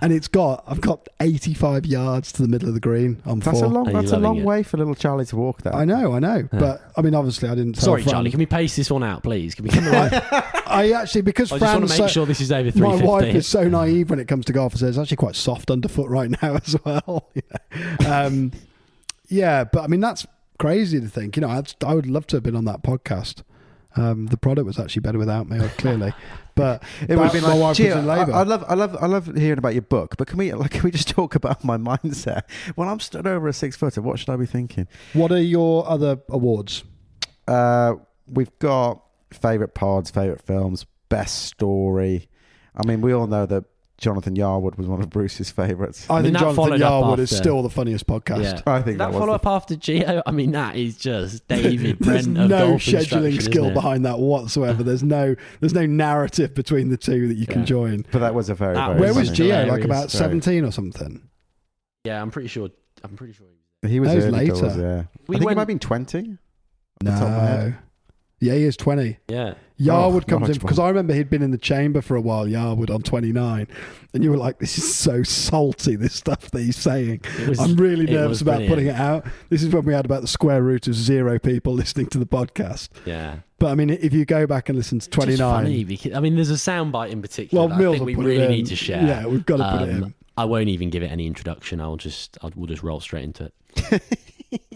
And I've got 85 yards to the middle of the green on 4. That's a long way for little Charlie to walk there. I know. Yeah. But I mean, obviously, I didn't. Sorry, Charlie. Can we pace this one out, please? Can we? I actually, because I just want to make sure this is over 3:15. My wife is so naive when it comes to golf. And says it's actually quite soft underfoot right now as well. Yeah, but I mean that's crazy to think. I would love to have been on that podcast. The product was actually better without me, clearly. But it would have been my like, wife was in labour. I love hearing about your book, but can we just talk about my mindset when I'm stood over a 6-footer? What should I be thinking? What are your other awards? We've got favourite pods, favourite films, best story. I mean, we all know that Jonathan Yarwood was one of Bruce's favourites. I think that Jonathan followed up Yarwood is after- still the funniest podcast. Yeah. I think that that was follow up after Gio. I mean, that is just David There's Brent of no golf scheduling instruction, skill isn't it? behind that whatsoever. There's no narrative between the two that you can Yeah. join. But that was a very, That very Where was funny. Gio? Like hilarious. about Very. 17 or something. Yeah, I'm pretty sure. He was That was early later. doors, yeah. We I think he went- might have been 20. the top of my head. No. Yeah, he is 20. Yeah. Yarwood Oh, comes in knowledgeable. because I remember he'd been in the chamber for a while, Yarwood on 29, and you were like, this is so salty, this stuff that he's saying. I'm really nervous about putting it out. This is when we had about the square root of 0 people listening to the podcast. Yeah. But I mean, if you go back and listen to 29. It's just funny because, I mean, there's a soundbite in particular Well, that I Mills think we will put it really in. need to share. Yeah, we've got to put it in. I won't even give it any introduction. We'll just roll straight into it.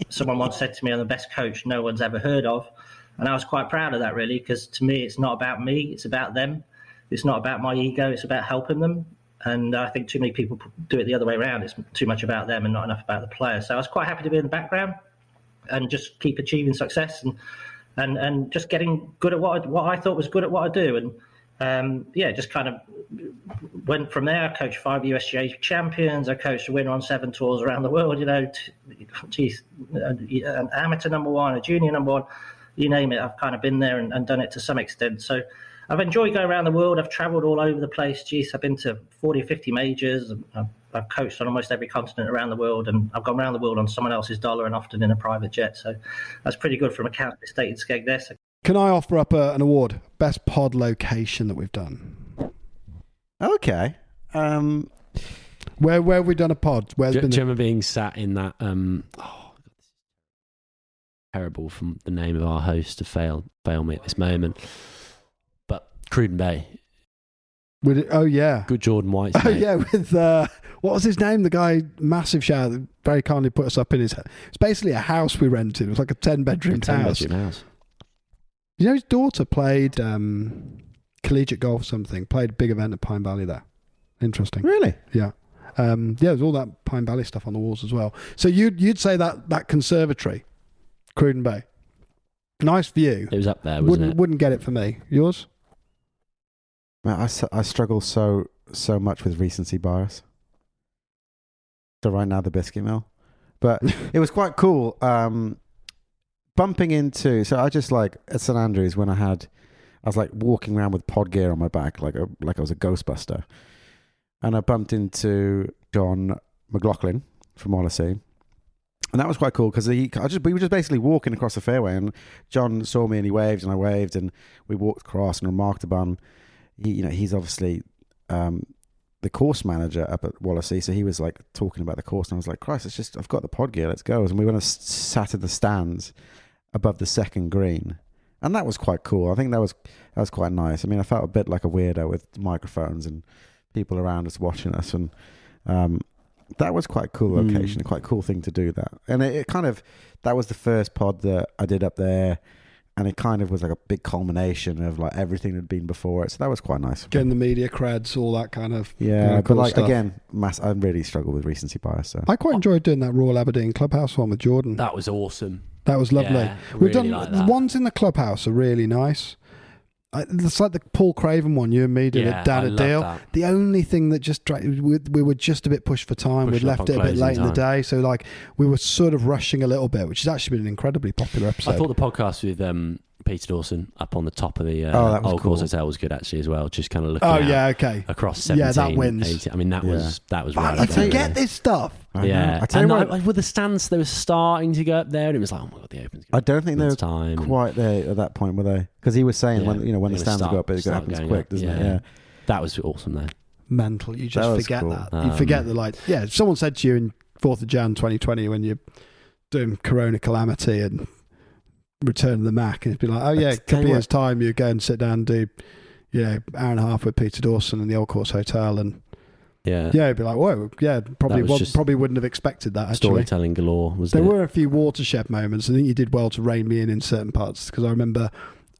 Someone once said to me, I'm the best coach no one's ever heard of. And I was quite proud of that, really, because to me, it's not about me. It's about them. It's not about my ego. It's about helping them. And I think too many people do it the other way around. It's too much about them and not enough about the player. So I was quite happy to be in the background and just keep achieving success and just getting good at what I thought was good at what I do. And just kind of went from there. I coached 5 USGA champions. I coached a winner on 7 tours around the world. An amateur number 1, a junior number 1, you name it. I've kind of been there and done it to some extent. So I've enjoyed going around the world. I've travelled all over the place. I've been to 40 or 50 majors. I've coached on almost every continent around the world, and I've gone around the world on someone else's dollar and often in a private jet. So that's pretty good from a county estate in Skegness. Can I offer up an award? Best pod location that we've done. Okay. Where have we done a pod? Where's Do been you remember being sat in that? Terrible from the name of our host to fail me at this moment. But Cruden Bay. Oh yeah. Good Jordan White. Oh yeah, with what was his name? The guy, massive shout, that very kindly put us up in his. It's basically a house we rented. It was like a 10-bedroom house. You know, his daughter played collegiate golf, something. Played a big event at Pine Valley there. Interesting. Really? Yeah. There's all that Pine Valley stuff on the walls as well. So you'd say that conservatory, Cruden Bay, nice view. It was up there, wasn't it? Wouldn't get it for me. Yours? Man, I struggle so much with recency bias. So right now the biscuit mill, but it was quite cool. Bumping into, so I just like at St Andrews when I was like walking around with pod gear on my back, like I was a Ghostbuster, and I bumped into John McLaughlin from Wallasey. And that was quite cool because we were just basically walking across the fairway, and John saw me and he waved and I waved, and we walked across and remarked upon. He's obviously the course manager up at Wallasey, so he was like talking about the course, and I was like, Christ, I've got the pod gear, let's go. And we went and sat in the stands above the second green, and that was quite cool. I think that was quite nice. I mean, I felt a bit like a weirdo with microphones and people around us watching us, and that was quite a cool location, a quite cool thing to do that. And it kind of, that was the first pod that I did up there, and it kind of was like a big culmination of like everything that had been before it. So that was quite nice. Getting the media creds, all that kind of cool but like stuff. Again, I really struggle with recency bias. So I quite enjoyed doing that Royal Aberdeen Clubhouse one with Jordan. That was awesome. That was lovely. Yeah, We've really done like the that. ones in the clubhouse are really nice. It's like the Paul Craven one you and me did at I Down a love Deal. that. The only thing that just we were just a bit pushed for time. We'd Pushing up left on it a bit closing late in the time. day, so like we were sort of rushing a little bit, which has actually been an incredibly popular episode. I thought the podcast with Peter Dawson up on the top of the that was Old cool. Course Hotel was good actually as well. Just kind of looking okay. across 17, Yeah, that wins. 18. I mean, that was right. I up there, forget really. this stuff. Yeah, I tell you what, with the stands, they were starting to go up there, and it was like, oh my god, the Open's. I don't think they were time. quite there at that point, were they? Because he was saying when the They're stands gonna go up, it start happens going quick, up. doesn't it? Yeah. That was awesome though. Mental. You That just was forget cool. that. You forget that, if someone said to you in 4th of Jan 2020 when you're doing Corona Calamity and Return of the Mac, and it'd be like, oh yeah, a couple of years' time you go and sit down and do, hour and a half with Peter Dawson in the Old Course Hotel, and it'd be like, whoa, probably wouldn't have expected that. Actually, Storytelling galore. There were a few watershed moments. I think you did well to rein me in certain parts, because I remember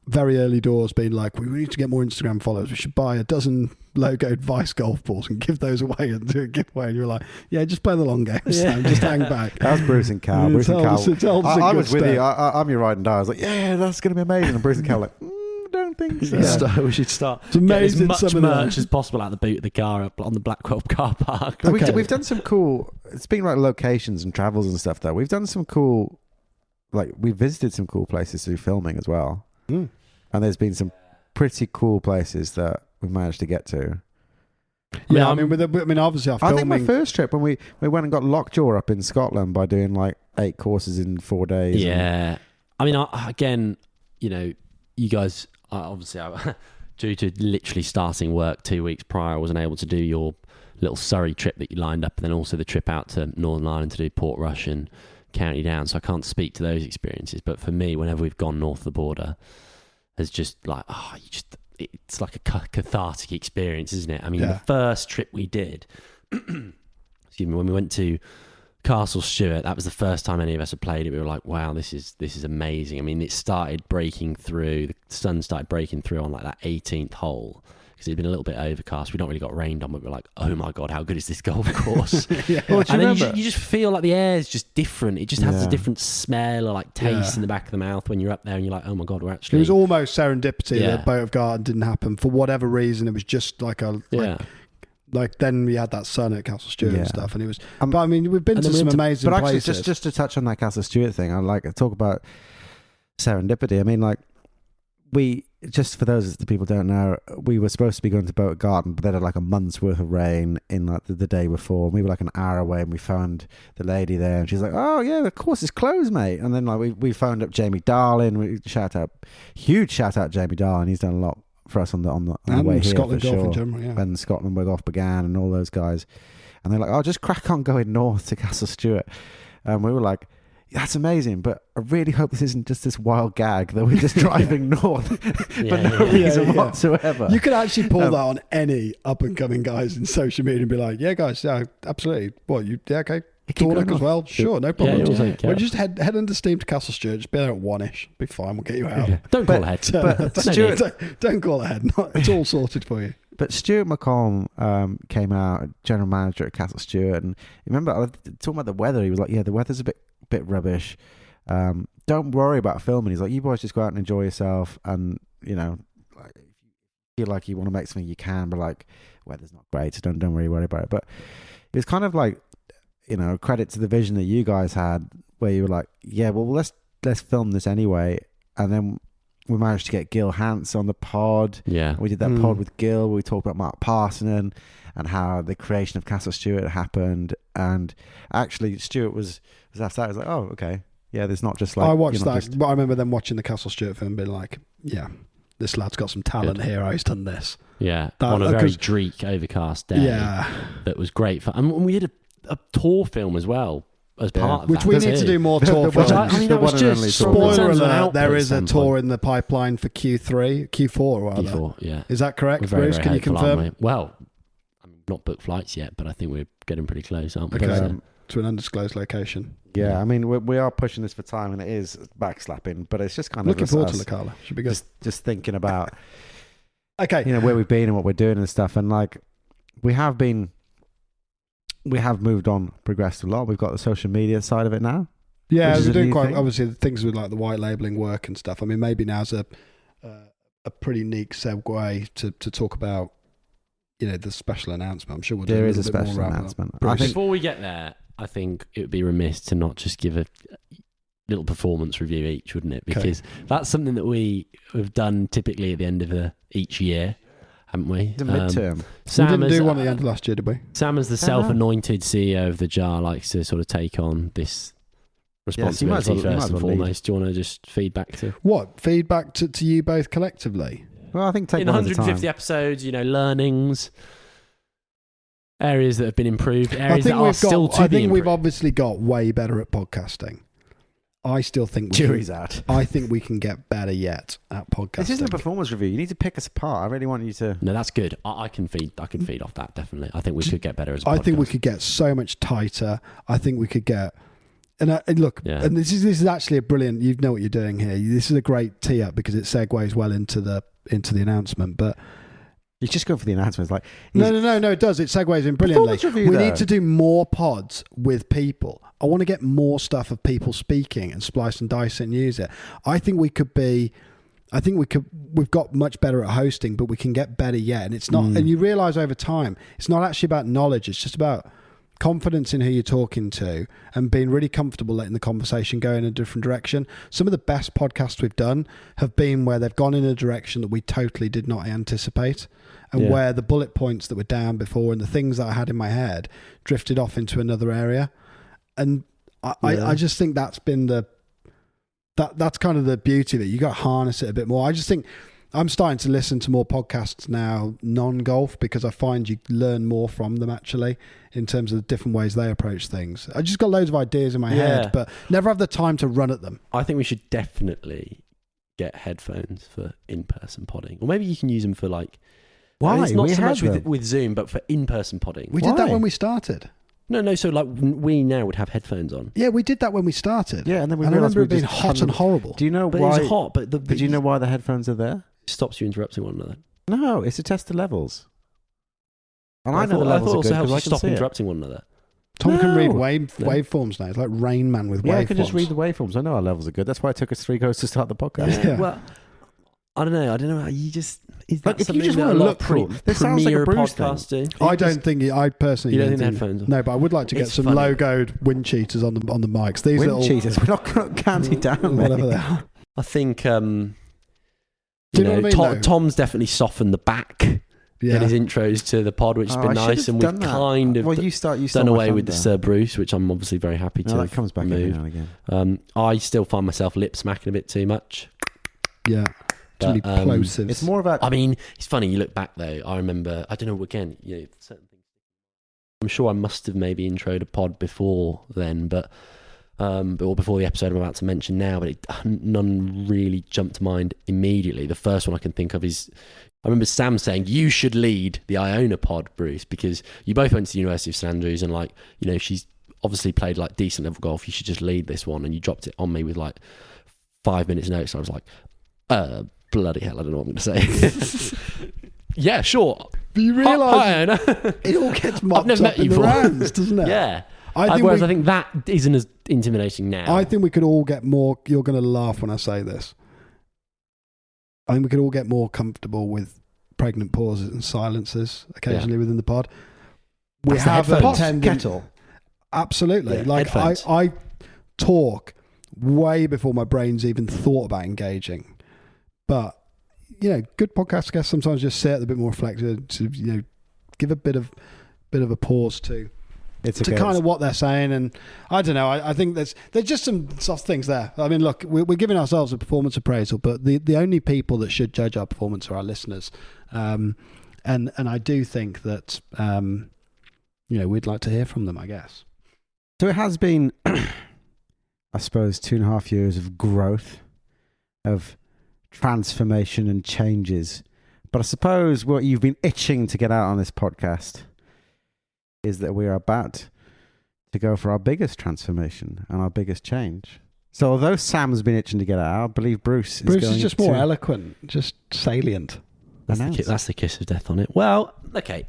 very early doors being like, we need to get more Instagram followers. We should buy a dozen logoed Vice golf balls and give those away and do a giveaway. And you're like, just play the long game, Sam. Just hang back. That was Bruce and Cal. Yeah, Bruce and Cal. tell us I a was good with you. step. I'm your ride and die. I was like, yeah, that's going to be amazing. And Bruce and Cal were like, don't think so. We should start It's amazing, getting as much some of the- merch as possible out the boot of the car up on the Blackwell car park. But Okay. we've done some cool. Speaking about locations and travels and stuff, though, we've done some cool. Like we've visited some cool places to do filming as well, and there's been some pretty cool places that we managed to get to. Yeah, I mean, obviously, our I filming. think my first trip when we went and got lockjaw up in Scotland by doing like 8 courses in 4 days. Yeah, I mean, again, you know, you guys obviously due to literally starting work 2 weeks prior, I wasn't able to do your little Surrey trip that you lined up, and then also the trip out to Northern Ireland to do Portrush and County Down. So I can't speak to those experiences. But for me, whenever we've gone north of the border, has just like it's like a cathartic experience, isn't it? I mean, the first trip we did, excuse me, when we went to Castle Stewart, that was the first time any of us had played it. We were like, wow, this is amazing. I mean, it started breaking through, the sun started breaking through on like that 18th hole, because it'd been a little bit overcast. We'd not really got rained on, but we were like, oh my God, how good is this golf course? Well, and then you just feel like the air is just different. It just has a different smell or like taste in the back of the mouth when you're up there and you're like, oh my God, we're actually... It was almost serendipity that Boat of Garden didn't happen for whatever reason. It was just like a... Like then we had that sun at Castle Stewart and stuff, and it was... but I mean, we've been to some amazing but actually, places. just to touch on that Castle Stewart thing, I'd like to talk about serendipity. I mean, like, just for those that people don't know, we were supposed to be going to Boat Garden, but they had like a month's worth of rain in like the day before. And we were like an hour away, and we found the lady there, and she's like, "Oh yeah, of course it's closed, mate." And then like we phoned up Jamie Darling. Huge shout out Jamie Darling. He's done a lot for us on the way here Scotland for golf sure. in general, yeah. And Scotland where golf began, and all those guys. And they're like, "Oh, just crack on going north to Castle Stewart." And we were like, that's amazing, but I really hope this isn't just this wild gag that we're just driving north for no reason whatsoever. You could actually pull that on any up-and-coming guys in social media and be like, yeah, guys, yeah, absolutely. What, okay, Torlock as well? Sure, no problem. Well, just head under Steam to Castle Stewart, just be there at 1-ish. Be fine, we'll get you out. Don't call ahead. Don't call ahead. It's all sorted for you. But Stuart McComb came out, general manager at Castle Stewart, and remember, I was talking about the weather. He was like, yeah, the weather's a bit rubbish. Don't worry about filming. He's like, you boys just go out and enjoy yourself, and you know, like, if you feel like you want to make something, you can, but like, weather's not great, so don't really worry about it. But it was kind of like, you know, credit to the vision that you guys had, where you were like, yeah, well, let's film this anyway. And then we managed to get Gil Hance on the pod. Yeah, we did that pod with Gil where we talked about Mark Parsonen and how the creation of Castle Stewart happened. And actually Stuart was after that, I was like, oh, okay, yeah, there's not just like, I watched that, but I remember them watching the Castle Stewart film and being like, yeah, this lad's got some talent here. He's done this. Yeah, on a very dreek, overcast day. Yeah, that was great fun. And we did a tour film as well as part of which that. we need to do more tour films. I mean, that was just spoiler alert. There is a tour in the pipeline for Q4 rather. Q4, yeah. Is that correct, Bruce? Can you confirm? Well, I'm not booked flights yet, but I think we're getting pretty close, aren't we? Okay. To an undisclosed location. Yeah, I mean, we are pushing this for time, and it is backslapping, but it's just kind of looking forward to Lacala. Should be good. Just thinking about, okay, you know, where we've been and what we're doing and stuff, and like we have moved on, progressed a lot. We've got the social media side of it now. Yeah, we're doing quite obviously the things with like the white labeling work and stuff. I mean, maybe now's a pretty neat segue to talk about, you know, the special announcement. I'm sure we'll do there is a special announcement. Before we get there, I think it would be remiss to not just give a little performance review each, wouldn't it? Because that's something that we have done typically at the end of each year, haven't we? The midterm. Sam we didn't do one at the end of last year, did we? Sam, as the self-anointed CEO of the Jar, likes to sort of take on this responsibility first and foremost. Do you want to just feedback to feedback to you both collectively? Well, I think take in 150 episodes, you know, learnings, areas that have been improved, areas that are still to be improved. I think we've obviously got way better at podcasting. I still think jury's out. I think we can get better yet at podcasting. This isn't a performance review. You need to pick us apart. I really want you to. No, that's good. I can feed off that, definitely. I think we could get better as a podcast. I think we could get so much tighter. I think we could get. And look, and this is actually a brilliant. You know what you're doing here. This is a great tee up because it segues well into the announcement. But he's just going for the announcements. Like no, it does. It segues in brilliantly. We need to do more pods with people. I want to get more stuff of people speaking and splice and dice and use it. I think we could be I think we've got much better at hosting, but we can get better yet. And it's not, and you realize over time, it's not actually about knowledge. It's just about confidence in who you're talking to and being really comfortable letting the conversation go in a different direction. Some of the best podcasts we've done have been where they've gone in a direction that we totally did not anticipate, and where the bullet points that were down before and the things that I had in my head drifted off into another area. And I just think that's been that's kind of the beauty of it. You got to harness it a bit more. I just think I'm starting to listen to more podcasts now, non-golf, because I find you learn more from them actually in terms of the different ways they approach things. I just got loads of ideas in my head, but never have the time to run at them. I think we should definitely get headphones for in-person podding, or maybe you can use them for like. Why? It's not so much with Zoom, but for in-person podding. We did that when we started. No. So like we now would have headphones on. Yeah, we did that when we started. Yeah, and then I remember it being hot and horrible. Do you know but why? It was hot, but do you know why the headphones are there? It stops you interrupting one another. No, it's to test the levels. And I know the thought levels it also are good helps you 'cause I can stop see it. interrupting one another. Tom can read waveforms now. It's like Rain Man with waveforms. Yeah, I can just read the waveforms. I know our levels are good. That's why it took us 3 goes to start the podcast. Yeah. Well, I don't know. You just is that if you something just that want a to lot look of cool, this sounds like a premier Bruce podcasts do? I don't think I personally. You don't think headphones on? No, but I would like to get It's some funny. logoed wind cheaters on the mics. These Wind little cheaters. We're not counting down, whatever mate. they are. I think. Do you know what I mean, though? Tom's definitely softened the back in his intros to the pod, which has been nice, and we've kind of done away with the Sir Bruce, which I'm obviously very happy to. No, that comes back every now and again. I still find myself lip smacking a bit too much. Yeah. But, plosives. It's more about. I mean, it's funny. You look back though. I remember. I don't know. Again, certain things. I'm sure I must have maybe introed a pod before then, or before the episode I'm about to mention now. But none really jumped to mind immediately. The first one I can think of is I remember Sam saying you should lead the Iona pod, Bruce, because you both went to the University of St Andrews, and she's obviously played like decent level golf. You should just lead this one, and you dropped it on me with like 5 minutes notice. I was like, bloody hell, I don't know what I'm going to say. Yeah, sure. But you realise Iona. it all gets mopped never up met you in the before. rounds, doesn't it? Yeah. I think that isn't as intimidating now. I think we could all get more. You're going to laugh when I say this. I think we could all get more comfortable with pregnant pauses and silences occasionally within the pod. We That's the have a headphones. tendency. Absolutely. Yeah, like headphones. I talk way before my brain's even thought about engaging. But good podcast guests sometimes just sit a bit more reflective to give a bit of a pause to kind of what they're saying. And I don't know. I think there's just some soft things there. I mean, look, we're giving ourselves a performance appraisal, but the only people that should judge our performance are our listeners. And I do think that we'd like to hear from them, I guess. So it has been, I suppose, 2.5 years of growth, of transformation and changes. But I suppose what you've been itching to get out on this podcast is that we are about to go for our biggest transformation and our biggest change. So although Sam's been itching to get out, I believe Bruce is just more eloquent, just salient. That's the kiss of death on it. Well, okay.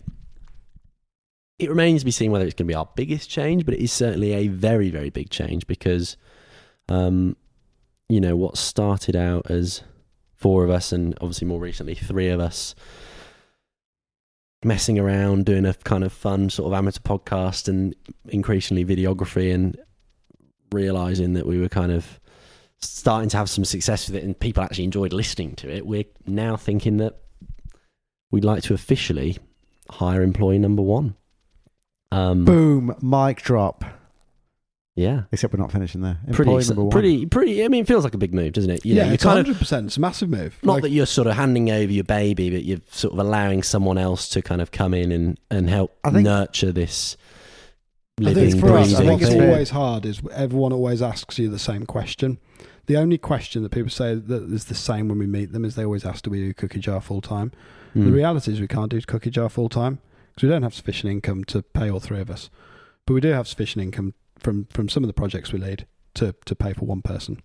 It remains to be seen whether it's going to be our biggest change, but it is certainly a very, very big change because, what started out as 4 of us and obviously more recently 3 of us messing around, doing a kind of fun sort of amateur podcast and increasingly videography, and realising that we were kind of starting to have some success with it and people actually enjoyed listening to it. We're now thinking that we'd like to officially hire employee number 1. Boom, mic drop. Yeah. Except we're not finishing there. Pretty. I mean, it feels like a big move, doesn't it? It's 100%. It's a massive move. Not that you're sort of handing over your baby, but you're sort of allowing someone else to kind of come in and help nurture this living, I think for us, breathing what's thing. always hard is everyone always asks you the same question. The only question that people say that is the same when we meet them is they always ask, do we do cookie jar full time? The reality is we can't do cookie jar full time because we don't have sufficient income to pay all 3 of us. But we do have sufficient income from some of the projects we lead to pay for 1 person.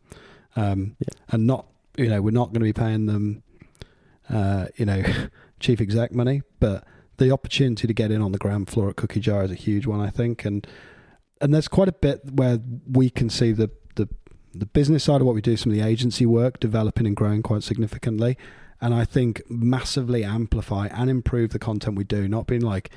And not, we're not going to be paying them, chief exec money, but the opportunity to get in on the ground floor at Cookie Jar is a huge one, I think. And there's quite a bit where we can see the the business side of what we do, some of the agency work, developing and growing quite significantly. And I think massively amplify and improve the content we do, not being like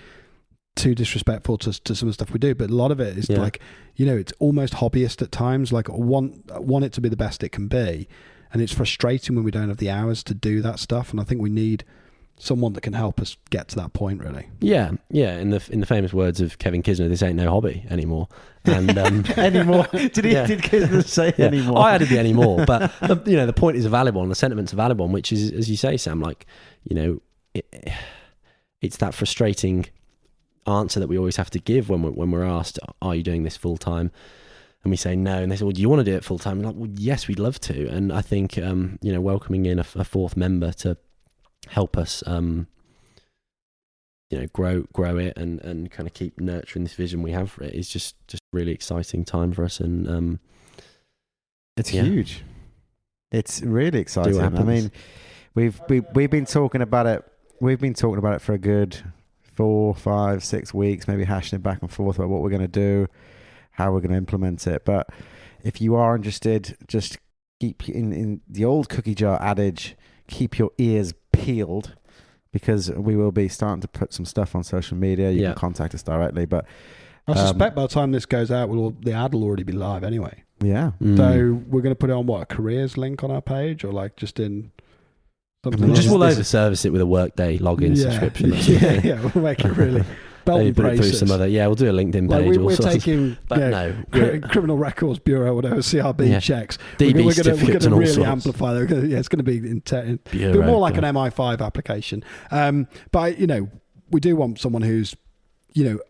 too disrespectful to some of the stuff we do, but a lot of it is like, you know, it's almost hobbyist at times, like want it to be the best it can be. And it's frustrating when we don't have the hours to do that stuff. And I think we need someone that can help us get to that point, really. Yeah. In the famous words of Kevin Kisner, this ain't no hobby anymore. And anymore. Did Kisner say anymore? I added the anymore, but the point is a valid one. The sentiment's a valid one, which is, as you say, Sam, like, you know, it's that frustrating answer that we always have to give when we're asked, are you doing this full time? And we say no, and they say, well, do you want to do it full time? And like, well, yes, we'd love to. And I think welcoming in a fourth member to help us grow it and kind of keep nurturing this vision we have for it is just really exciting time for us. And it's huge. It's really exciting. I mean, we've been talking about it. We've been talking about it for a good 4, 5, 6 weeks, maybe hashing it back and forth about what we're going to do, how we're going to implement it. But if you are interested, just keep in the old cookie jar adage, keep your ears peeled, because we will be starting to put some stuff on social media. You can contact us directly. But I suspect by the time this goes out, the ad will already be live anyway. Yeah. So we're going to put it on a careers link on our page, or like just in something. We'll over-service it with a Workday login subscription. Yeah, we'll make it really belt and braces. Put it through some other. Yeah, we'll do a LinkedIn page. We're taking Criminal Records Bureau, whatever, CRB checks. DB we're going to really sorts. amplify that. It's going to be more like an MI5 application. But we do want someone who's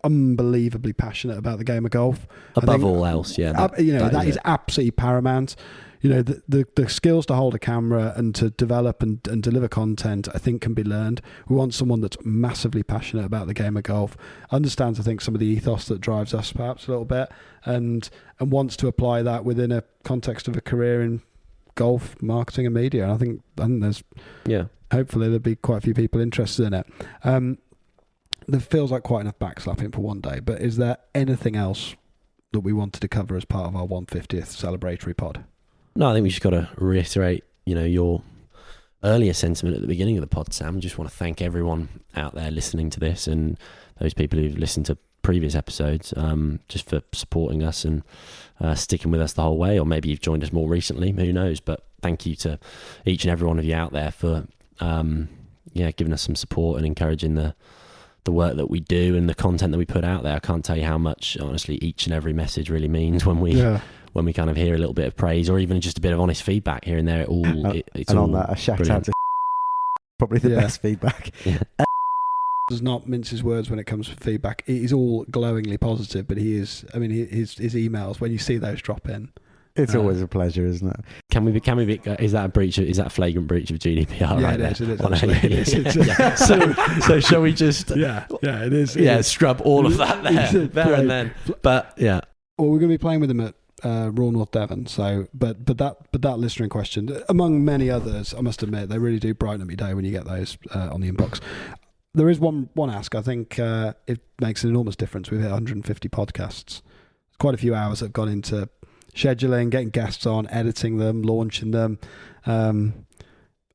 unbelievably passionate about the game of golf. Above all else, that is absolutely paramount. The skills to hold a camera and to develop and deliver content, I think, can be learned. We want someone that's massively passionate about the game of golf, understands, I think, some of the ethos that drives us perhaps a little bit, and wants to apply that within a context of a career in golf, marketing and media. And I think there's, hopefully there'll be quite a few people interested in it. There feels like quite enough backslapping for one day, but is there anything else that we wanted to cover as part of our 150th celebratory pod? No, I think we just got to reiterate, your earlier sentiment at the beginning of the pod, Sam. Just want to thank everyone out there listening to this, and those people who've listened to previous episodes, just for supporting us and sticking with us the whole way. Or maybe you've joined us more recently, who knows? But thank you to each and every one of you out there for, giving us some support and encouraging the work that we do and the content that we put out there. I can't tell you how much, honestly, each and every message really means when we kind of hear a little bit of praise or even just a bit of honest feedback here and there. It's all on that, a shout brilliant. out to probably the best feedback. Yeah. Does not mince his words when it comes to feedback. It is all glowingly positive, but his emails, when you see those drop in, it's always a pleasure, isn't it? Can we be? Is that a flagrant breach of GDPR? Yeah, right it is. It is. So shall we just? It is. Scrub all of that there and then. But yeah. Well, we're going to be playing with them at Royal North Devon. So, but that listener in question, among many others, I must admit, they really do brighten up your day when you get those on the inbox. There is one ask. I think it makes an enormous difference. We've hit 150 podcasts. Quite a few hours have gone into scheduling, getting guests on, editing them, launching them,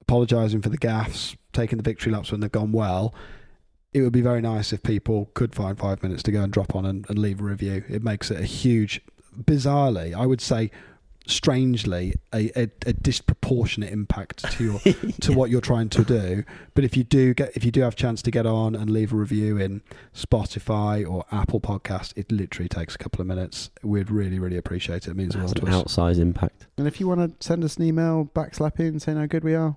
apologising for the gaffes, taking the victory laps when they've gone well. It would be very nice if people could find 5 minutes to go and drop on and leave a review. It makes it a huge, bizarrely, I would say, strangely, a disproportionate impact to your to what you're trying to do. But if you do have a chance to get on and leave a review in Spotify or Apple Podcast, it literally takes a couple of minutes. We'd really, really appreciate it. It means a lot to us. Outsized impact. And if you want to send us an email, backslapping, saying how good we are,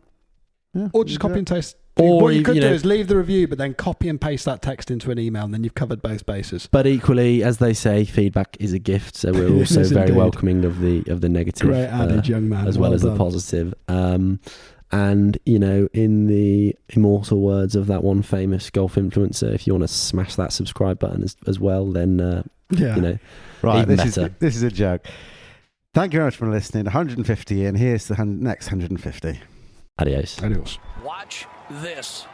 or just copy and paste. Or what you could do is leave the review, but then copy and paste that text into an email, and then you've covered both bases. But equally, as they say, feedback is a gift, so we're also very welcoming of the negative, great adage, young man, as well as the positive. And in the immortal words of that one famous golf influencer, if you want to smash that subscribe button as well, then right, even better. This is a joke. Thank you very much for listening. 150, and here's the next 150. Adios. Adios. Watch this.